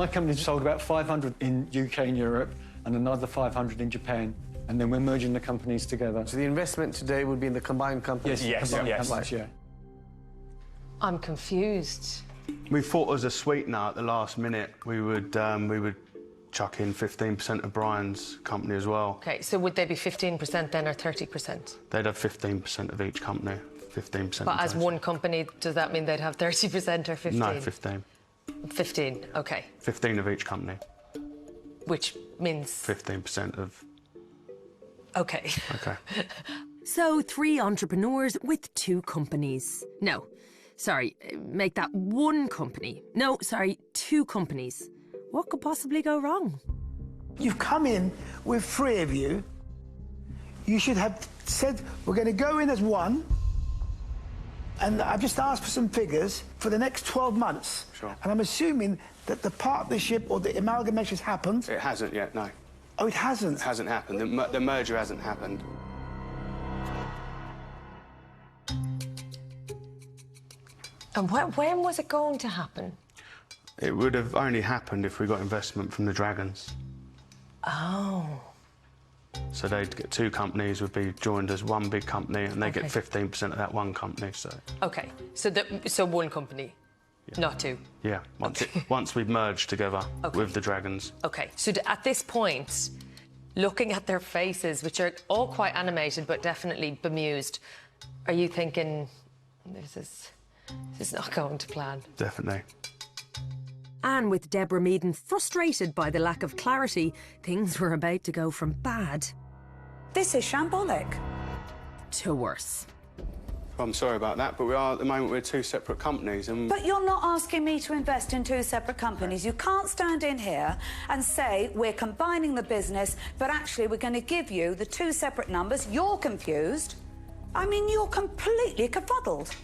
My company's sold about 500 in UK and Europe and another 500 in Japan, and then we're merging the companies together. So the investment today would be in the combined companies? Yes, combined companies, yeah. I'm confused. We thought as a sweetener at the last minute we would chuck in 15% of Brian's company as well. OK, so would they be 15% then or 30%? They'd have 15% of each company, 15%. But as one company, does that mean they'd have 30% or 15? No, 15. 15, OK. 15 of each company. Which means? 15% of... OK. OK. So 3 entrepreneurs with 2 companies. No, sorry, make that 1 company. No, sorry, 2 companies. What could possibly go wrong? You've come in with 3 of you. You should have said, we're going to go in as 1. And I've just asked for some figures for the next 12 months. Sure. And I'm assuming that the partnership or the amalgamation has happened. It hasn't yet, no. Oh, it hasn't? It hasn't happened. The merger hasn't happened. And when was it going to happen? It would have only happened if we got investment from the Dragons. Oh. So they'd get 2 companies, would be joined as 1 big company, and they get 15% of that 1 company, so... OK, so 1 company, not 2? Yeah, once we've merged together with the Dragons. OK, so at this point, looking at their faces, which are all quite animated but definitely bemused, are you thinking, this is not going to plan? Definitely. And with Deborah Meaden frustrated by the lack of clarity, things were about to go from bad... This is shambolic. ...to worse. I'm sorry about that, but we are, at the moment, we're 2 separate companies and... But you're not asking me to invest in 2 separate companies. You can't stand in here and say we're combining the business, but actually we're going to give you the 2 separate numbers. You're confused. I mean, you're completely kerfuddled.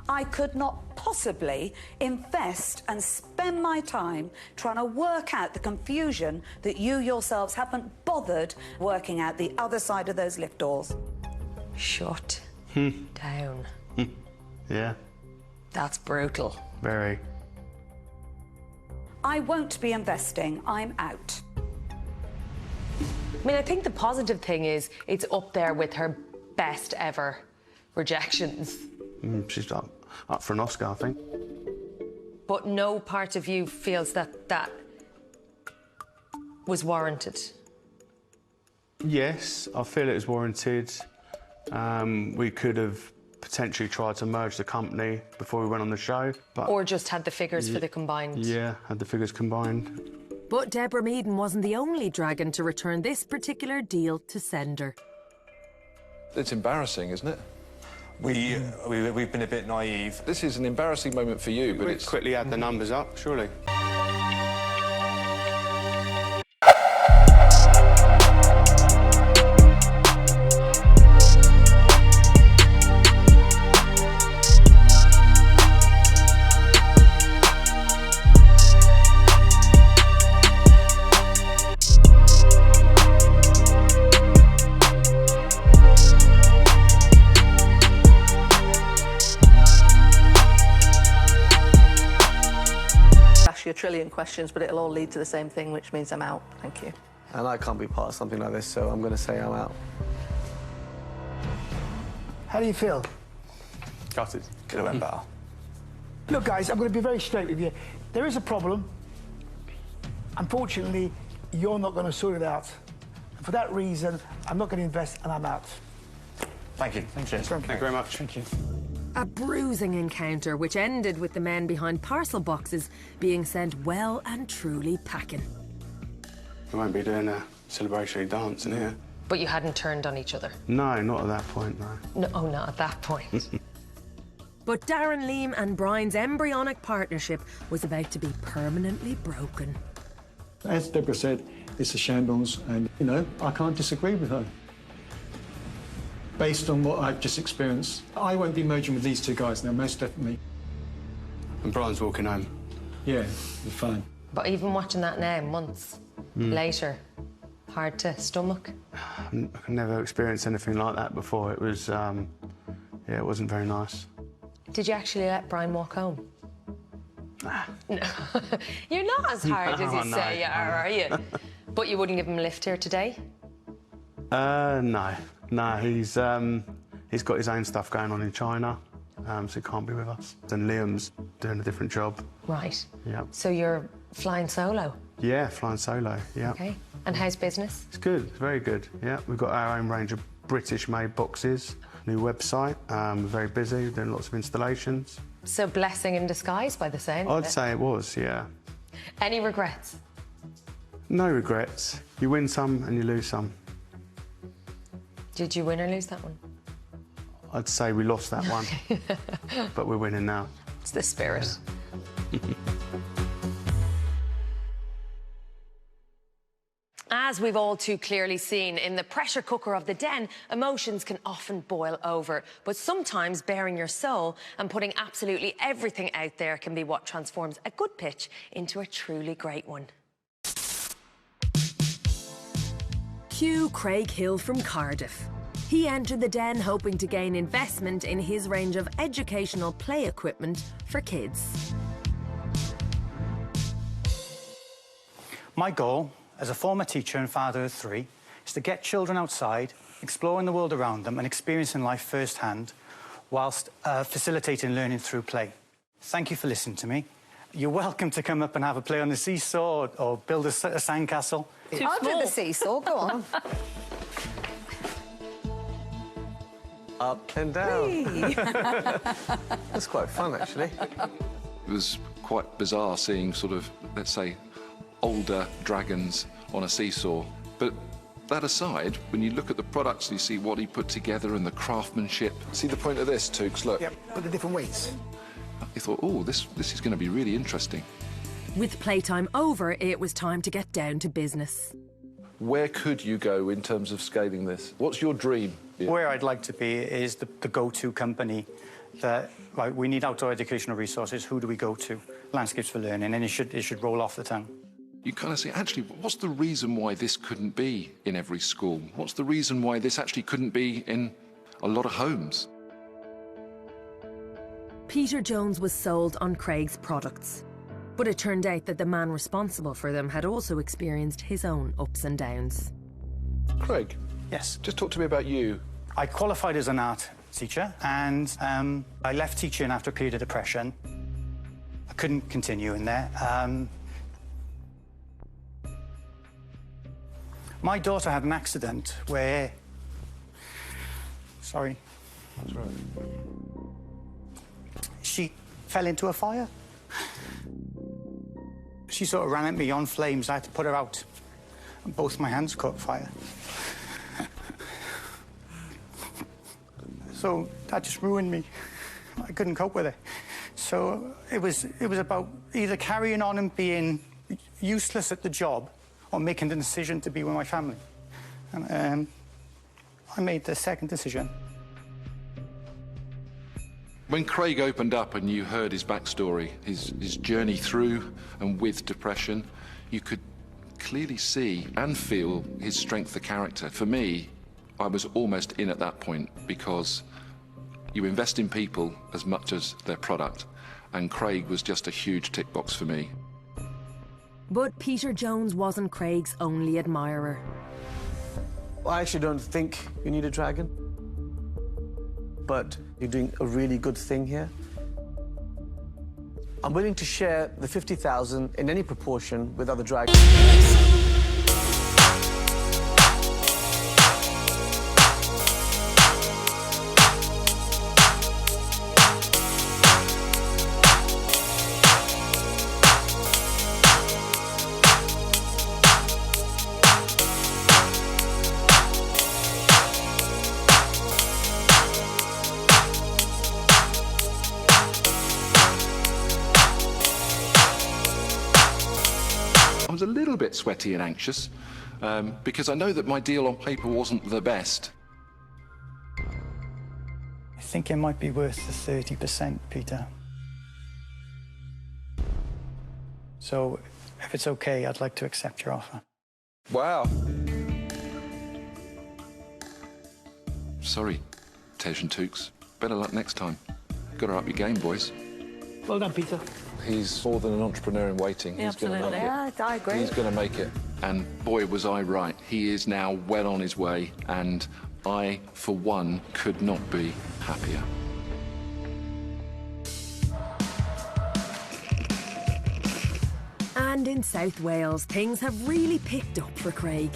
I could not possibly invest and spend my time trying to work out the confusion that you yourselves haven't bothered working out the other side of those lift doors. Shut down. Yeah. That's brutal. Very. I won't be investing. I'm out. I mean, I think the positive thing is it's up there with her best ever rejections. She's up for an Oscar, I think. But no part of you feels that was warranted? Yes, I feel it was warranted. We could have potentially tried to merge the company before we went on the show, but... Or just had the figures for the combined? Yeah, had the figures combined. But Deborah Meaden wasn't the only dragon to return this particular deal to sender. It's embarrassing, isn't it? We've been a bit naive. This is an embarrassing moment for you, but it's... quickly add the numbers up, surely. A trillion questions, but it'll all lead to the same thing, which means I'm out. Thank you. And I can't be part of something like this, so I'm going to say I'm out. How do you feel? Gutted. Could have went better. Look, guys, I'm going to be very straight with you. There is a problem. Unfortunately, you're not going to sort it out. And for that reason, I'm not going to invest and I'm out. Thank you. Thank you very much. Thank you. A bruising encounter which ended with the men behind parcel boxes being sent well and truly packing. We won't be doing a celebratory dance in here. But you hadn't turned on each other? No, not at that point, no. No, oh, not at that point. But Darren Leam and Brian's embryonic partnership was about to be permanently broken. As Deborah said, it's a shambles, and, you know, I can't disagree with her. Based on what I've just experienced, I won't be merging with these 2 guys now, most definitely. And Brian's walking home. Yeah, it's fine. But even watching that now, months later, hard to stomach? I've never experienced anything like that before. It was, yeah, it wasn't very nice. Did you actually let Brian walk home? No. You're not as hard as you No, say you are you? But you wouldn't give him a lift here today? No. No, he's got his own stuff going on in China, so he can't be with us. And Liam's doing a different job. Right. Yeah. So you're flying solo? Yeah, flying solo, yeah. Okay. And how's business? It's good, it's very good, yeah. We've got our own range of British-made boxes, new website, we're very busy, doing lots of installations. So blessing in disguise by the sound of I'd it. say it was, yeah. Any regrets? No regrets. You win some and you lose some. Did you win or lose that one? I'd say we lost that one, but we're winning now. It's the spirit. As we've all too clearly seen, in the pressure cooker of the den, emotions can often boil over. But sometimes baring your soul and putting absolutely everything out there can be what transforms a good pitch into a truly great one. Cue Craig Hill from Cardiff. He entered the den hoping to gain investment in his range of educational play equipment for kids. My goal, as a former teacher and father of 3, is to get children outside, exploring the world around them and experiencing life firsthand, whilst facilitating learning through play. Thank you for listening to me. You're welcome to come up and have a play on the seesaw or build a sandcastle. I'll do the seesaw, go on. Up and down. That's quite fun, actually. It was quite bizarre seeing sort of, let's say, older dragons on a seesaw. But that aside, when you look at the products, you see what he put together and the craftsmanship. See the point of this, Tukes? Look. Yep, with the different weights. I thought, oh, this is going to be really interesting. With playtime over, it was time to get down to business. Where could you go in terms of scaling this? What's your dream? Where I'd like to be is the go-to company that, right, we need outdoor educational resources. Who do we go to? Landscapes for learning, and it should roll off the tongue. You kind of say, actually, what's the reason why this couldn't be in every school? What's the reason why this actually couldn't be in a lot of homes? Peter Jones was sold on Craig's products. But it turned out that the man responsible for them had also experienced his own ups and downs. Craig? Yes? Just talk to me about you. I qualified as an art teacher, and I left teaching after a period of depression. I couldn't continue in there. My daughter had an accident where... Sorry. That's right. She fell into a fire. She sort of ran at me on flames. I had to put her out. And both my hands caught fire. So that just ruined me. I couldn't cope with it. So it was about either carrying on and being useless at the job or making the decision to be with my family. And I made the second decision. When Craig opened up and you heard his backstory, his journey through and with depression, you could clearly see and feel his strength of character. For me, I was almost in at that point because you invest in people as much as their product, and Craig was just a huge tick box for me. But Peter Jones wasn't Craig's only admirer. I actually don't think you need a dragon, but you're doing a really good thing here. I'm willing to share the 50,000 in any proportion with other dragons. I was a little bit sweaty and anxious because I know that my deal on paper wasn't the best. I think it might be worth the 30%, Peter. So, if it's okay, I'd like to accept your offer. Wow. Sorry, Tej and Tukes. Better luck next time. Gotta up your game, boys. Well done, Peter. He's more than an entrepreneur in waiting. Yeah, He's going to make it. Yeah, I agree. He's going to make it. And boy, was I right. He is now well on his way, and I, for one, could not be happier. And in South Wales, things have really picked up for Craig.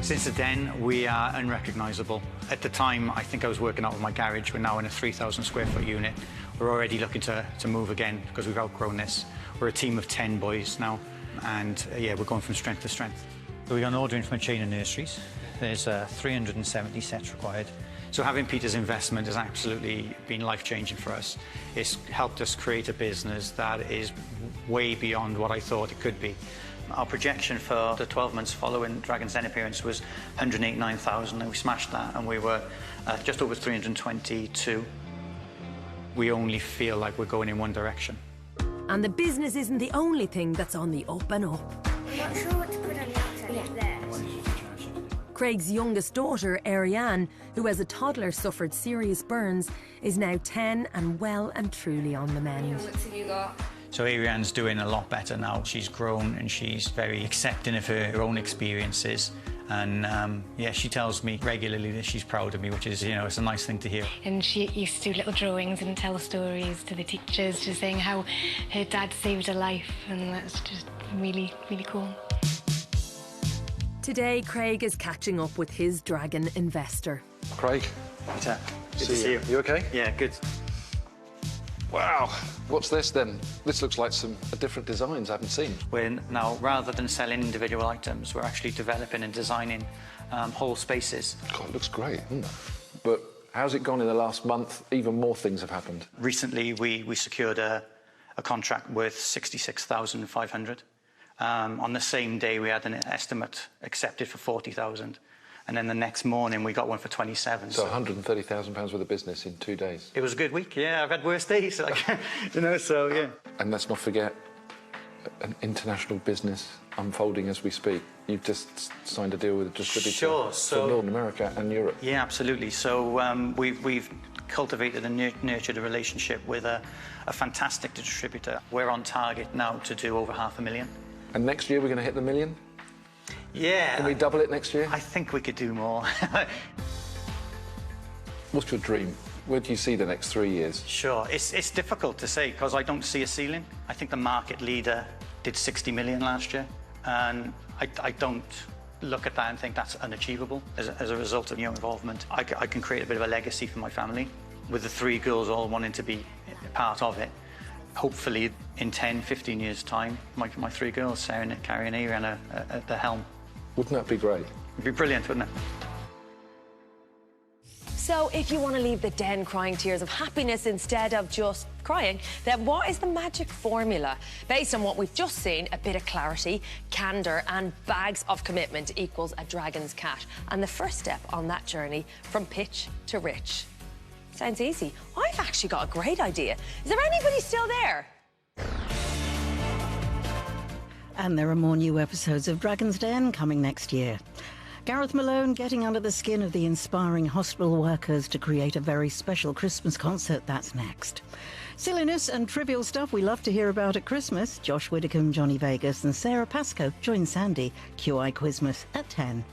Since the den, we are unrecognisable. At the time, I think I was working out of my garage. We're now in a 3,000 square foot unit. We're already looking to move again because we've outgrown this. We're a team of 10 boys now, and yeah, we're going from strength to strength. So we got an order in from a chain of nurseries. There's 370 sets required. So having Peter's investment has absolutely been life-changing for us. It's helped us create a business that is way beyond what I thought it could be. Our projection for the 12 months following Dragon's Den appearance was 189,000, and we smashed that, and we were just over 322. We only feel like we're going in one direction. And the business isn't the only thing that's on the up and up. I'm not sure what to put on the outside there. Craig's youngest daughter, Ariane, who as a toddler suffered serious burns, is now 10 and well and truly on the mend. What have you got? So Ariane's doing a lot better now. She's grown and she's very accepting of her own experiences. And yeah, she tells me regularly that she's proud of me, which is, you know, it's a nice thing to hear. And she used to do little drawings and tell stories to the teachers, just saying how her dad saved her life, and that's just really, really cool. Today, Craig is catching up with his dragon investor. Craig. Peter, good See to see you. You okay? Yeah, good. Wow. What's this then? This looks like different designs I haven't seen. We're now, rather than selling individual items, we're actually developing and designing whole spaces. God, it looks great, doesn't it? But how's it gone in the last month? Even more things have happened. Recently, we secured a contract worth 66,500. On the same day, we had an estimate accepted for 40,000. And then the next morning, we got one for 27. So £130,000 worth of business in 2 days. It was a good week, yeah. I've had worse days, like, you know, so, yeah. And let's not forget, an international business unfolding as we speak. You've just signed a deal with a distributor for Northern America and Europe. Yeah, absolutely. So we've cultivated and nurtured a relationship with a fantastic distributor. We're on target now to do over 500,000. And next year, we're going to hit the million? Yeah. Can we double it next year? I think we could do more. What's your dream? Where do you see the next 3 years? Sure. It's difficult to say because I don't see a ceiling. I think the market leader did 60 million last year, and I don't look at that and think that's unachievable as a result of your involvement. I can create a bit of a legacy for my family, with the 3 girls all wanting to be part of it. Hopefully, in 10, 15 years' time, my 3 girls, Sarah, Carrie and Ariane, are at the helm. Wouldn't that be great? It'd be brilliant, wouldn't it? So if you want to leave the den crying tears of happiness instead of just crying, then what is the magic formula? Based on what we've just seen, a bit of clarity, candour and bags of commitment equals a dragon's cash. And the first step on that journey from pitch to rich. Sounds easy. I've actually got a great idea. Is there anybody still there? And there are more new episodes of Dragon's Den coming next year. Gareth Malone getting under the skin of the inspiring hospital workers to create a very special Christmas concert, that's next. Silliness and trivial stuff we love to hear about at Christmas. Josh Widdicombe, Johnny Vegas and Sarah Pascoe join Sandy, QI Quizmas at 10.